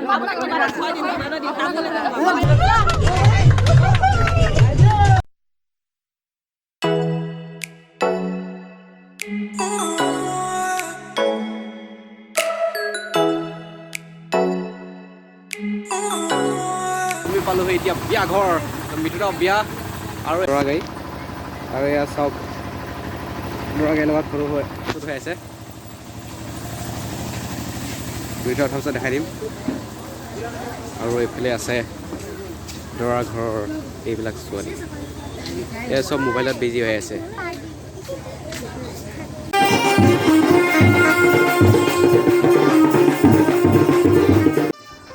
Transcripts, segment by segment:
আমি পালোহি এতিয়া বিয়া ঘৰ মিঠুৰা বিয়া আৰু ল'ৰা গাড়ী আৰু এয়া চাওক ল'ৰা গাড়ীৰ লগত ফটো হৈ আছে দুইটা উঠাৰ পিছত দেখাই দিম আৰু এইফালে আছে দৰা ঘৰৰ এইবিলাক ছোৱালী এয়া চব মোবাইলত বিজি হৈ আছে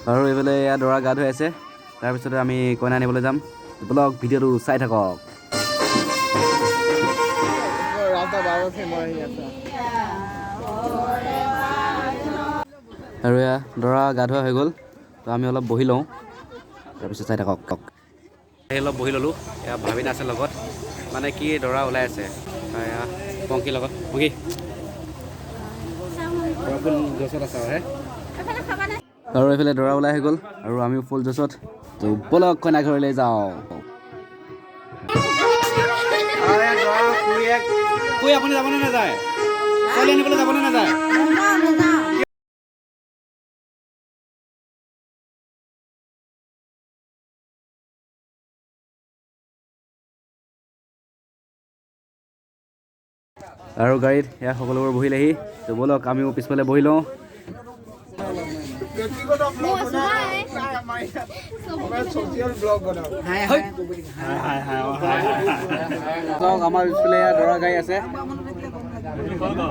আৰু এইফালে এয়া দৰা গা ধুই আছে তাৰপিছতে আমি কইনা আনিবলৈ যাম ব্লগ ভিডিঅ'টো চাই থাকক আৰু এয়া দৰা গা ধোৱা হৈ গ'ল তো আমি অলপ বহি লওঁ তাৰপিছত চাই থাকক অলপ বহি ল'লোঁ এয়া ভাবিনা আছে লগত মানে কি দৰা ওলাই আছে এয়া পংকীৰ লগত পংকী ফুল জছত আছে আৰু এইফালে দৰা ওলাই হৈ গ'ল আৰু আমিও ফুল জছত তো বলক কইনা ঘৰলৈ যাওঁ আপুনি যাবনে নাযায় ছোৱালী আনিবলৈ যাবনে নাযায় আৰু গাড়ীত এয়া সকলোবোৰ বহিলেহি তো বলক আমিও পিছফালে বহি লওঁ আমাৰ পিছফালে দৰা গাড়ী আছে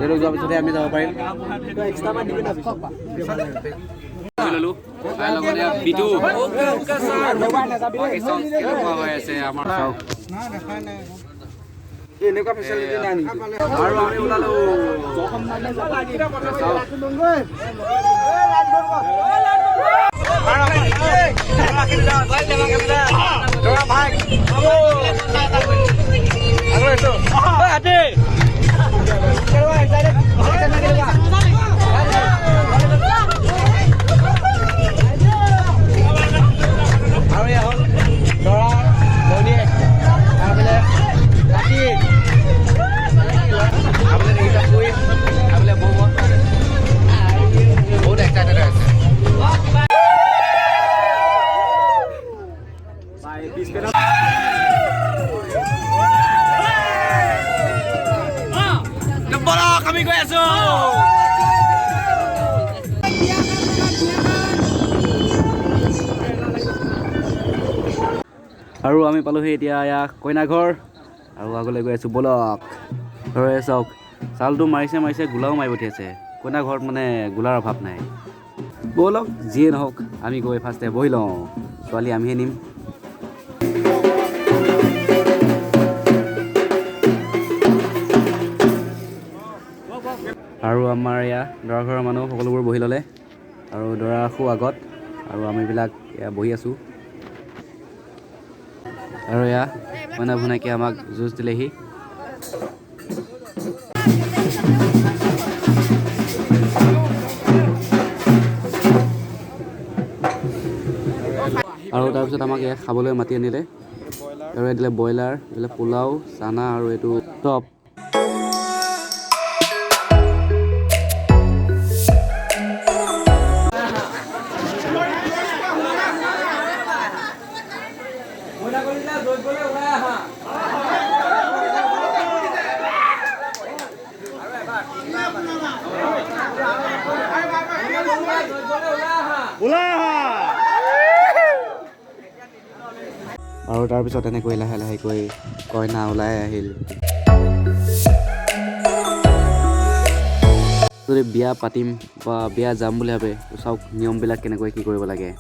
যোৱাৰ পিছতহে আমি যাব পাৰিম এনেকুৱা ফেচিলিটি নাই নেকি আৰু আমি ওলালো আমি গৈ আছো আৰু আমি পালোহি এতিয়া এয়া কইনা ঘৰ আৰু আগলৈ গৈ আছো বলক ঘৰে চাওক চালটো মাৰিছে গোলাও মাৰি পঠিয়াইছে কইনা ঘৰত মানে গোলাৰ অভাৱ নাই বলক যিয়ে নহওক আমি গৈ ফাৰ্ষ্টে বহি লওঁ ছোৱালী আমিহে নিম আৰু আমাৰ এয়া দৰা ঘৰৰ মানুহ সকলোবোৰ বহি ল'লে আৰু দৰা সু আগত আৰু আমিবিলাক এয়া বহি আছোঁ আৰু এয়া মানে ভুনাকে আমাক জুচ দিলেহি আৰু তাৰপিছত আমাক এয়া খাবলৈ মাতি আনিলে আৰু দিলে ব্ৰইলাৰ দিলে পোলাও চানা আৰু এইটো টপ আৰু তাৰপিছত এনেকৈ লাহে লাহেকৈ কইনা ওলাই আহিল যদি বিয়া পাতিম বা বিয়া যাম বুলি ভাবে চাওক নিয়মবিলাক কেনেকৈ কি কৰিব লাগে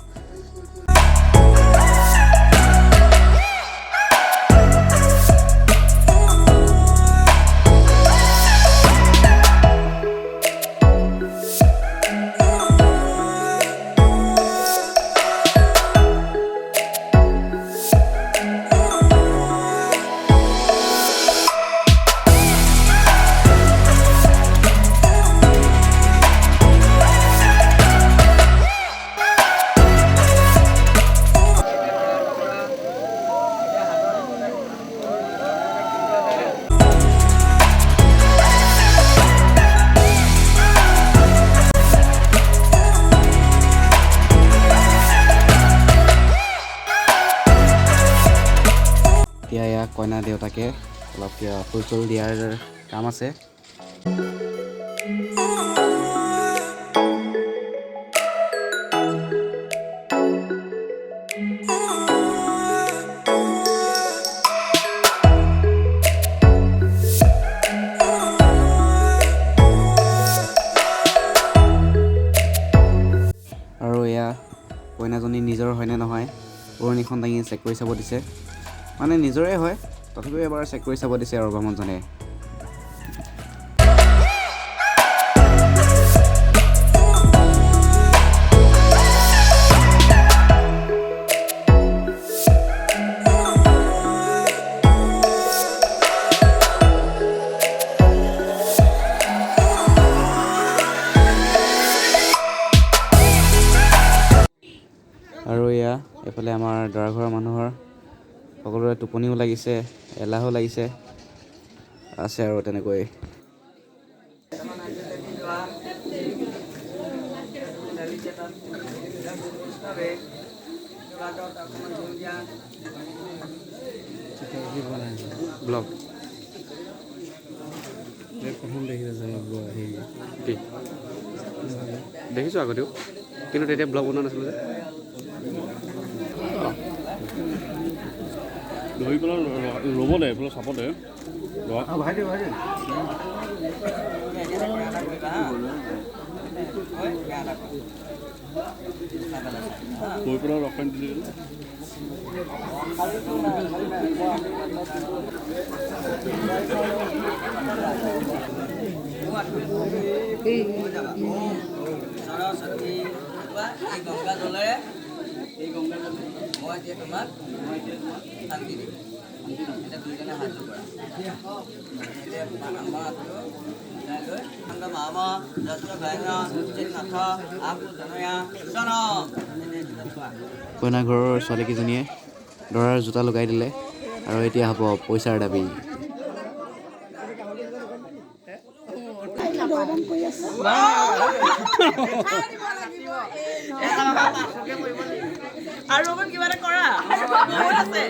কইনা দেউতাকে অলপ ফুল চুল দিয়াৰ কাম আছে। আৰু এয়া কইনাজনী নিজৰ হয়নে নহয় উৰণিখন দাঙি চেক কৰি চাব দিছে। মানে নিজৰে হয়, তথাপিও এবাৰ চেক কৰি চাব দিছে আৰু ব্ৰাহ্মণজনে। আৰু এয়া এইফালে আমাৰ দৰা ঘৰৰ মানুহৰ সকলোৰে টোপনিও লাগিছে, এলাহো লাগিছে, আছে আৰু তেনেকৈ। ব্লগ প্ৰথম দেখিছোঁ আগতেও, কিন্তু তেতিয়া ব্লগ বনোৱা নাছিলোঁ যে। ধৰি পেলাই ল'ব দে এইফালে চাব দে ধৰি পেলাই ৰখাই দিলে সৰস্বতী এই গংগা জলেৰে মই এতিয়া তোমাক শান্তি দিম। এতিয়া দুইজনে হাত যোৰা এতিয়া আমাৰ হাতটো মিলাই লৈ মামা যশোৰ গায়ন চিন্নাথ আপু জনয়া সনম। কইনা ঘৰৰ ছোৱালীকেইজনীয়ে দৰাৰ জোতা লগাই দিলে আৰু এতিয়া হ'ব পইচাৰ দাবী। আৰু কিবা এটা কৰা আছে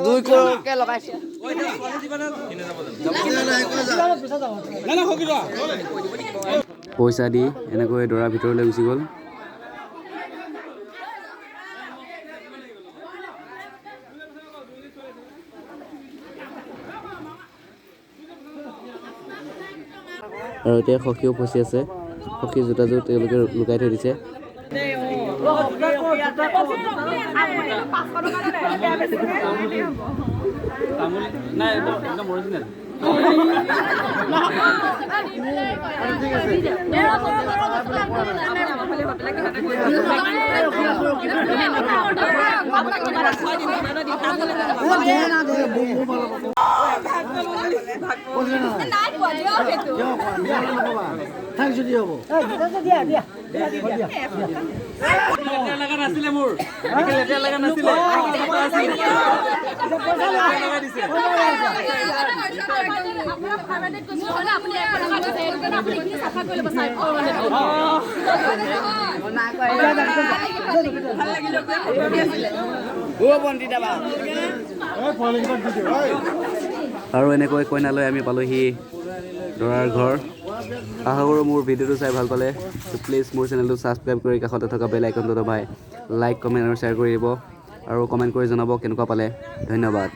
দুই কৰৰকে লগাইছে। পইচা দি এনেকৈ দৰাৰ ভিতৰলৈ গুচি গ'ল। আৰু এতিয়া সখীও ফচি আছে। সখী জোতাযোৰ তেওঁলোকে লুকাই থৈ দিছে। আৰু এনেকৈ কইনালৈ আমি পালোহি দৰাৰ ঘৰ। আশা কৰোঁ মোৰ ভিডিঅ'টো চাই ভাল পালে। প্লিজ মোৰ চেনেলটো ছাবস্ক্ৰাইব কৰি কাষতে থকা বেল আইকনটো দবাই লাইক কমেণ্ট আৰু শ্বেয়াৰ কৰি দিব আৰু কমেণ্ট কৰি জনাব কেনেকুৱা পালে। ধন্যবাদ।